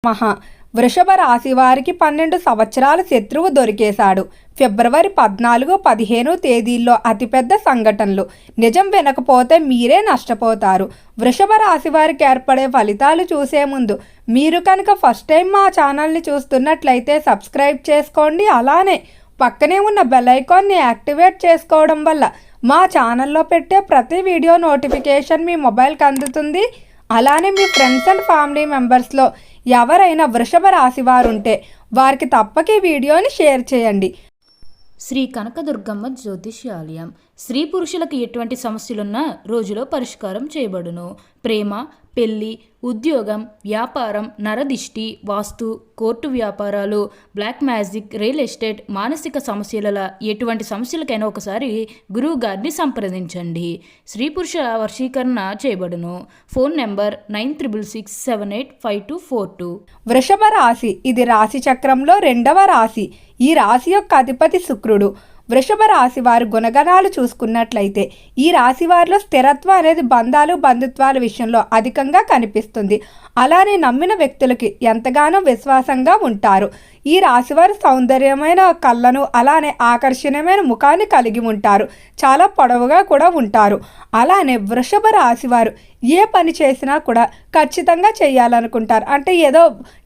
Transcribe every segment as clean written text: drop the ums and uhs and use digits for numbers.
మహా వృషభ రాశి వారికి 12 సంవత్సరాల శత్రువు దొరికేశాడు. ఫిబ్రవరి 14, 15 తేదీల్లో అతిపెద్ద సంఘటనలు. నిజం వినకపోతే మీరే నష్టపోతారు. వృషభ రాశి వారికి ఏర్పడే ఫలితాలు చూసే ముందు మీరు కనుక ఫస్ట్ టైం మా ఛానల్ని చూస్తున్నట్లయితే సబ్స్క్రైబ్ చేసుకోండి. అలానే పక్కనే ఉన్న బెల్ ఐకాన్ని యాక్టివేట్ చేసుకోవడం వల్ల మా ఛానల్లో పెట్టే ప్రతి వీడియో నోటిఫికేషన్ మీ మొబైల్కి అందుతుంది. అలానే మీ ఫ్రెండ్స్ అండ్ ఫ్యామిలీ మెంబర్స్లో ఎవరైనా వృషభ రాశి వారు ఉంటే వారికి తప్పక ఈ వీడియోని షేర్ చేయండి. శ్రీ కనకదుర్గమ్మ జ్యోతిష్యాలయం. స్త్రీ పురుషులకు ఎటువంటి సమస్యలున్నా రోజులో పరిష్కారం చేయబడును. ప్రేమ, పెళ్లి, ఉద్యోగం, వ్యాపారం, నరదిష్టి, వాస్తు, కోర్టు వ్యాపారాలు, బ్లాక్ మ్యాజిక్, రియల్ ఎస్టేట్, మానసిక సమస్యల ఎటువంటి సమస్యలకైనా ఒకసారి గురువు గారిని సంప్రదించండి. స్త్రీ పురుష వశీకరణ చేయబడును. Phone number 9667852242. వృషభ రాశి ఇది రాశి చక్రంలో 2వ రాశి. ఈ రాశి యొక్క అధిపతి శుక్రుడు. వృషభ రాశి వారి గుణగణాలు చూసుకున్నట్లయితే ఈ రాశి వారిలో స్థిరత్వం అనేది బంధాలు బంధుత్వాల విషయంలో అధికంగా కనిపిస్తుంది. అలానే నమ్మిన వ్యక్తులకి ఎంతగానో విశ్వాసంగా ఉంటారు. ఈ రాశివారు సౌందర్యమైన కళ్ళను అలానే ఆకర్షణీయమైన ముఖాన్ని కలిగి ఉంటారు. చాలా పొడవుగా కూడా ఉంటారు. అలానే వృషభ రాశివారు ఏ పని చేసినా కూడా ఖచ్చితంగా చేయాలనుకుంటారు. అంటే ఏదో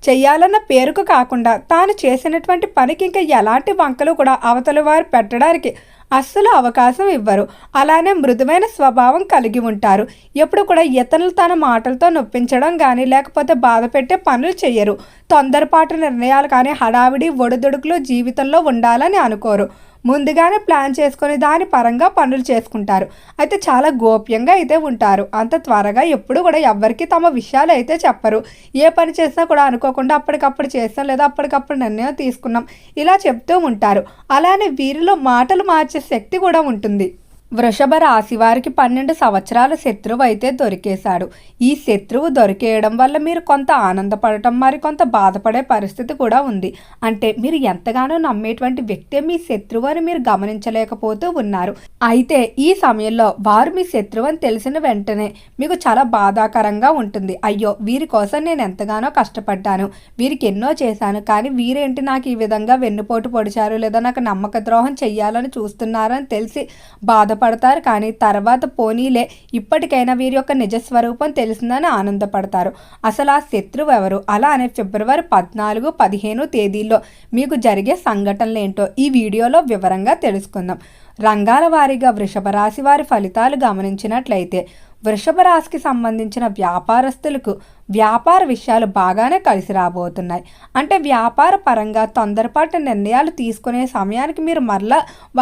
చెయ్యాలన్న పేరుకు కాకుండా తాను చేసినటువంటి పనికి ఇంకా ఎలాంటి వంకలు కూడా అవతలి వారు పెట్టడానికి అస్సలు అవకాశం ఇవ్వరు. అలానే మృదువైన స్వభావం కలిగి ఉంటారు. ఎప్పుడు కూడా ఇతరులు తన మాటలతో నొప్పించడం కానీ లేకపోతే బాధ పెట్టే పనులు చేయరు. తొందరపాటు నిర్ణయాలు కానీ హడావిడి ఒడిదుడుకులు జీవితంలో ఉండాలని అనుకోరు. ముందుగానే ప్లాన్ చేసుకొని దాని పరంగా పనులు చేసుకుంటారు. అయితే చాలా గోప్యంగా అయితే ఉంటారు. అంత త్వరగా ఎప్పుడు కూడా ఎవ్వరికి తమ విషయాలు అయితే చెప్పరు. ఏ పని చేసినా కూడా అనుకోకుండా అప్పటికప్పుడు చేస్తాం లేదా అప్పటికప్పుడు నిర్ణయం తీసుకున్నాం ఇలా చెప్తూ ఉంటారు. అలానే వీరిలో మాటలు మార్చే శక్తి కూడా ఉంటుంది. వృషభ రాశి వారికి 12 సంవత్సరాల శత్రువు అయితే దొరికేశాడు. ఈ శత్రువు దొరికేయడం వల్ల మీరు కొంత ఆనందపడటం మరి కొంత బాధపడే పరిస్థితి కూడా ఉంది. అంటే మీరు ఎంతగానో నమ్మేటువంటి వ్యక్తి మీ శత్రువు అని మీరు గమనించలేకపోతూ ఉన్నారు. అయితే ఈ సమయంలో వారు మీ శత్రువు అని తెలిసిన వెంటనే మీకు చాలా బాధాకరంగా ఉంటుంది. అయ్యో వీరి కోసం నేను ఎంతగానో కష్టపడ్డాను, వీరికి ఎన్నో చేశాను, కానీ వీరేంటి నాకు ఈ విధంగా వెన్నుపోటు పొడిచారు లేదా నాకు నమ్మక ద్రోహం చెయ్యాలని చూస్తున్నారు అని తెలిసి బాధపడతారు. కానీ తర్వాత పోనీలే ఇప్పటికైనా వీరి యొక్క నిజస్వరూపం తెలిసిందని ఆనందపడతారు. అసలు ఆ శత్రువు ఎవరు? అలానే ఫిబ్రవరి 14, 15 తేదీల్లో మీకు జరిగే సంఘటనలు ఏంటో ఈ వీడియోలో వివరంగా తెలుసుకుందాం. రంగాల వారీగా వృషభ రాశి వారి ఫలితాలు గమనించినట్లయితే వృషభ రాశికి సంబంధించిన వ్యాపారస్తులకు వ్యాపార విషయాలు బాగానే కలిసి రాబోతున్నాయి. అంటే వ్యాపార పరంగా తొందరపాటు నిర్ణయాలు తీసుకునే సమయానికి మీరు మరలా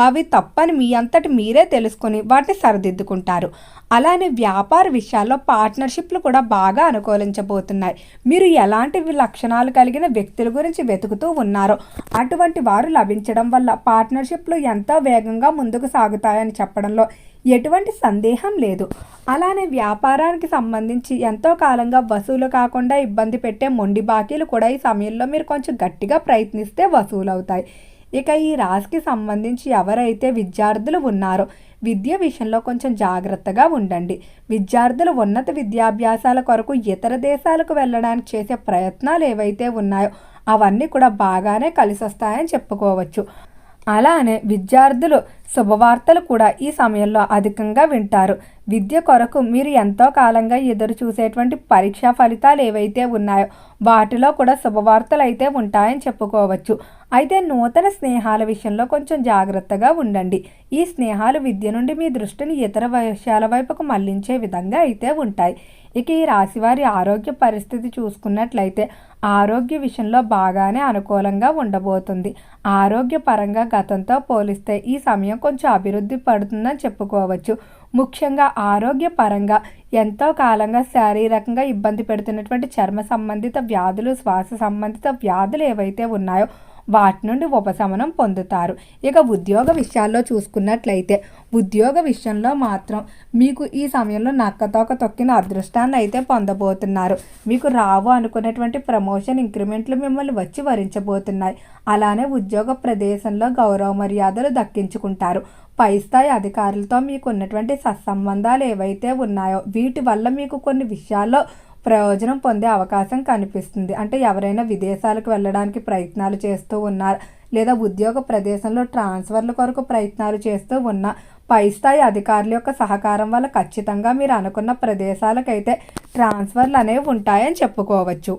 అవి తప్పని మీ అంతటి మీరే తెలుసుకొని వాటిని సరిదిద్దుకుంటారు. అలానే వ్యాపార విషయాల్లో పార్ట్నర్షిప్లు కూడా బాగా అనుకూలించబోతున్నాయి. మీరు ఎలాంటి లక్షణాలు కలిగిన వ్యక్తుల గురించి వెతుకుతూ ఉన్నారో అటువంటి వారు లభించడం వల్ల పార్ట్నర్షిప్లు ఎంతో వేగంగా ముందుకు సాగుతాయని చెప్పడంలో ఎటువంటి సందేహం లేదు. అలానే వ్యాపారానికి సంబంధించి ఎంతో కాలంగా వసూలు కాకుండా ఇబ్బంది పెట్టే మొండి బాకీలు కూడా ఈ సమయంలో మీరు కొంచెం గట్టిగా ప్రయత్నిస్తే వసూలు అవుతాయి. ఇక ఈ రాశికి సంబంధించి ఎవరైతే విద్యార్థులు ఉన్నారో విద్య విషయంలో కొంచెం జాగ్రత్తగా ఉండండి. విద్యార్థులు ఉన్నత విద్యాభ్యాసాల కొరకు ఇతర దేశాలకు వెళ్ళడానికి చేసే ప్రయత్నాలు ఏవైతే ఉన్నాయో అవన్నీ కూడా బాగానే కలిసి వస్తాయని చెప్పుకోవచ్చు. అలానే విద్యార్థులు శుభవార్తలు కూడా ఈ సమయంలో అధికంగా వింటారు. విద్య కొరకు మీరు ఎంతో కాలంగా ఎదురు చూసేటువంటి పరీక్షా ఫలితాలు ఏవైతే ఉన్నాయో వాటిలో కూడా శుభవార్తలు అయితే ఉంటాయని చెప్పుకోవచ్చు. అయితే నూతన స్నేహాల విషయంలో కొంచెం జాగ్రత్తగా ఉండండి. ఈ స్నేహాలు విద్య నుండి మీ దృష్టిని ఇతర విషయాల వైపుకు మళ్లించే విధంగా అయితే ఉంటాయి. ఇక ఈ రాశివారి ఆరోగ్య పరిస్థితి చూసుకున్నట్లయితే ఆరోగ్య విషయంలో బాగానే అనుకూలంగా ఉండబోతుంది. ఆరోగ్య పరంగా గతంతో పోలిస్తే ఈ సమయం కొంచెం అభివృద్ధి పడుతుందని చెప్పుకోవచ్చు. ముఖ్యంగా ఆరోగ్య పరంగా ఎంతో కాలంగా శారీరకంగా ఇబ్బంది పెడుతున్నటువంటి చర్మ సంబంధిత వ్యాధులు, శ్వాస సంబంధిత వ్యాధులు ఏవైతే ఉన్నాయో వాటి నుండి ఉపశమనం పొందుతారు. ఇక ఉద్యోగ విషయాల్లో చూసుకున్నట్లయితే ఉద్యోగ విషయంలో మాత్రం మీకు ఈ సమయంలో నక్కతోక తొక్కిన అదృష్టాన్ని అయితే పొందబోతున్నారు. మీకు రావు అనుకున్నటువంటి ప్రమోషన్, ఇంక్రిమెంట్లు మిమ్మల్ని వచ్చి వరించబోతున్నాయి. అలానే ఉద్యోగ ప్రదేశంలో గౌరవ మర్యాదలు దక్కించుకుంటారు. పై స్థాయి అధికారులతో మీకు ఉన్నటువంటి సత్సంబంధాలు ఏవైతే ఉన్నాయో వీటి వల్ల మీకు కొన్ని విషయాల్లో ప్రయోజనం పొందే అవకాశం కనిపిస్తుంది. అంటే ఎవరైనా విదేశాలకు వెళ్ళడానికి ప్రయత్నాలు చేస్తూ ఉన్నారు, లేదా ఉద్యోగ ప్రదేశంలో ట్రాన్స్ఫర్ల కొరకు ప్రయత్నాలు చేస్తూ ఉన్న పై స్థాయి అధికారుల యొక్క సహకారం వల్ల ఖచ్చితంగా మీరు అనుకున్న ప్రదేశాలకైతే ట్రాన్స్ఫర్లు అనేవి ఉంటాయని చెప్పుకోవచ్చు.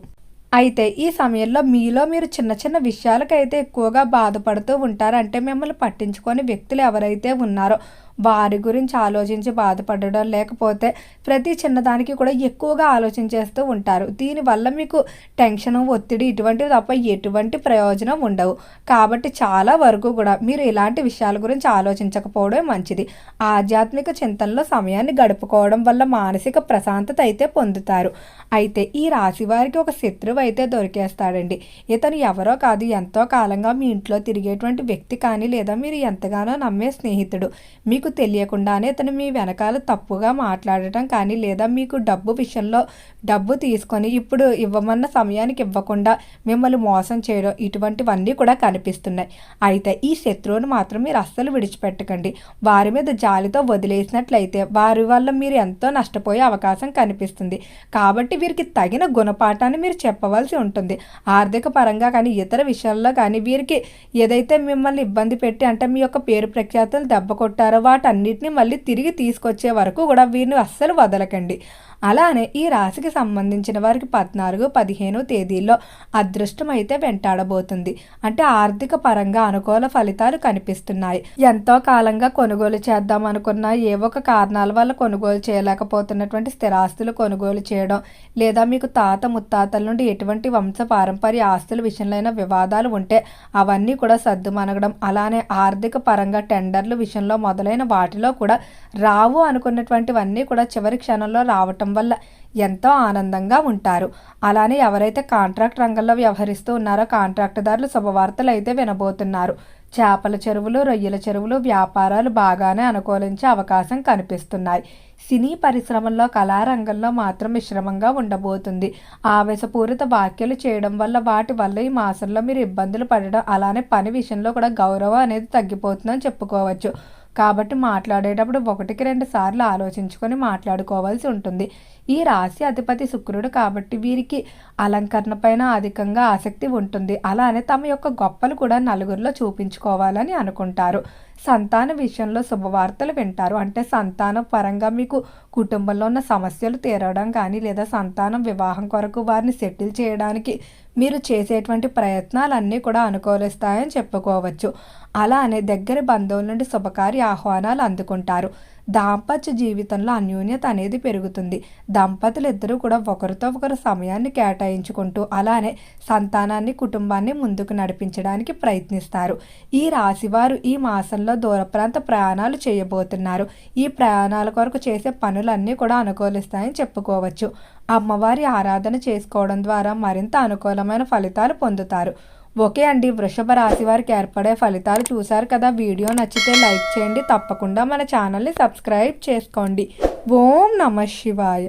అయితే ఈ సమయంలో మీలో మీరు చిన్న చిన్న విషయాలకైతే ఎక్కువగా బాధపడుతూ ఉంటారు. అంటే మిమ్మల్ని పట్టించుకొని వ్యక్తులు ఎవరైతే ఉన్నారో వారి గురించి ఆలోచించి బాధపడడం, లేకపోతే ప్రతి చిన్నదానికి కూడా ఎక్కువగా ఆలోచించేస్తూ ఉంటారు. దీనివల్ల మీకు టెన్షన్, ఒత్తిడి ఇటువంటివి తప్ప ఎటువంటి ప్రయోజనం ఉండవు. కాబట్టి చాలా వరకు కూడా మీరు ఇలాంటి విషయాల గురించి ఆలోచించకపోవడం మంచిది. ఆధ్యాత్మిక చింతనలో సమయాన్ని గడుపుకోవడం వల్ల మానసిక ప్రశాంతత అయితే పొందుతారు. అయితే ఈ రాశి వారికి ఒక శత్రువు అయితే దొరికేస్తాడండి. ఇతను ఎవరో కాదు, ఎంతో కాలంగా మీ ఇంట్లో తిరిగేటువంటి వ్యక్తి కానీ, లేదా మీరు ఎంతగానో నమ్మే స్నేహితుడు. మీకు తెలియకుండానే ఇతను మీ వెనకాల తప్పుగా మాట్లాడటం కానీ, లేదా మీకు డబ్బు విషయంలో డబ్బు తీసుకొని ఇప్పుడు ఇవ్వమన్న సమయానికి ఇవ్వకుండా మిమ్మల్ని మోసం చేయడం, ఇటువంటివన్నీ కూడా కనిపిస్తున్నాయి. అయితే ఈ శత్రువును మాత్రం మీరు అస్సలు విడిచిపెట్టకండి. వారి మీద జాలితో వదిలేసినట్లయితే వారి వల్ల మీరు ఎంతో నష్టపోయే అవకాశం కనిపిస్తుంది. కాబట్టి వీరికి తగిన గుణపాఠాన్ని మీరు చెప్పవలసి ఉంటుంది. ఆర్థిక పరంగా కానీ, ఇతర విషయాల్లో కానీ వీరికి ఏదైతే మిమ్మల్ని ఇబ్బంది పెట్టి, అంటే మీ యొక్క పేరు ప్రఖ్యాతులు దెబ్బ కొట్టారో వాటన్నిటిని మళ్ళీ తిరిగి తీసుకొచ్చే వరకు కూడా వీరిని అస్సలు వదలకండి. అలానే ఈ రాశికి సంబంధించిన వారికి 14, 15 తేదీల్లో అదృష్టం అయితే వెంటాడబోతుంది. అంటే ఆర్థిక పరంగా అనుకూల ఫలితాలు కనిపిస్తున్నాయి. ఎంతో కాలంగా కొనుగోలు చేద్దాం అనుకున్న ఏవో ఒక కారణాల వల్ల కొనుగోలు చేయలేకపోతున్నటువంటి స్థిరాస్తులు కొనుగోలు చేయడం, లేదా మీకు తాత ముత్తాతల నుండి ఎటువంటి వంశ పారంపర్య ఆస్తుల విషయంలో వివాదాలు ఉంటే అవన్నీ కూడా సద్దుమణగడం, అలానే ఆర్థిక పరంగా టెండర్ల విషయంలో మొదలైన వాటిలో కూడా రావు అనుకున్నటువంటివన్నీ కూడా చివరి క్షణంలో రావటం వల్ల ఎంతో ఆనందంగా ఉంటారు. అలానే ఎవరైతే కాంట్రాక్ట్ రంగంలో వ్యవహరిస్తూ ఉన్నారో కాంట్రాక్టుదారులు శుభవార్తలు అయితే వినబోతున్నారు. చేపల చెరువులు, రొయ్యల చెరువులు వ్యాపారాలు బాగానే అనుకూలించే అవకాశం కనిపిస్తున్నాయి. సినీ పరిశ్రమల్లో, కళారంగంలో మాత్రం మిశ్రమంగా ఉండబోతుంది. ఆవేశపూరిత వ్యాఖ్యలు చేయడం వల్ల వాటి వల్ల ఈ మాసంలో మీరు ఇబ్బందులు పడడం, అలానే పని విషయంలో కూడా గౌరవం అనేది తగ్గిపోతుందని చెప్పుకోవచ్చు. కాబట్టి మాట్లాడేటప్పుడు 1-2 సార్లు ఆలోచించుకొని మాట్లాడుకోవాల్సి ఉంటుంది. ఈ రాశి అధిపతి శుక్రుడు కాబట్టి వీరికి అలంకరణ పైన అధికంగా ఆసక్తి ఉంటుంది. అలానే తమ యొక్క గొప్పలు కూడా నలుగురిలో చూపించుకోవాలని అనుకుంటారు. సంతాన విషయంలో శుభవార్తలు వింటారు. అంటే సంతానం పరంగా మీకు కుటుంబంలో ఉన్న సమస్యలు తీరడం కానీ, లేదా సంతానం వివాహం కొరకు వారిని సెటిల్ చేయడానికి మీరు చేసేటువంటి ప్రయత్నాలన్నీ కూడా అనుకూలిస్తాయని చెప్పుకోవచ్చు. అలానే దగ్గర బంధువుల నుండి శుభకార్య ఆహ్వానాలు అందుకుంటారు. దాంపత్య జీవితంలో అన్యోన్యత అనేది పెరుగుతుంది. దంపతులు ఇద్దరూ కూడా ఒకరితో ఒకరు సమయాన్ని కేటాయించుకుంటూ, అలానే సంతానాన్ని, కుటుంబాన్ని ముందుకు నడిపించడానికి ప్రయత్నిస్తారు. ఈ రాశివారు ఈ మాసంలో దూర ప్రాంత ప్రయాణాలు చేయబోతున్నారు. ఈ ప్రయాణాల కొరకు చేసే పనులన్నీ కూడా అనుకూలిస్తాయని చెప్పుకోవచ్చు. అమ్మవారి ఆరాధన చేసుకోవడం ద్వారా మరింత అనుకూలమైన ఫలితాలు పొందుతారు. ఓకే అండి, వృషభ రాశి వారికి ఏర్పడే ఫలితాలు చూశారు కదా. వీడియో నచ్చితే లైక్ చేయండి. తప్పకుండా మన ఛానల్ని సబ్స్క్రైబ్ చేసుకోండి. ఓం నమః శివాయ.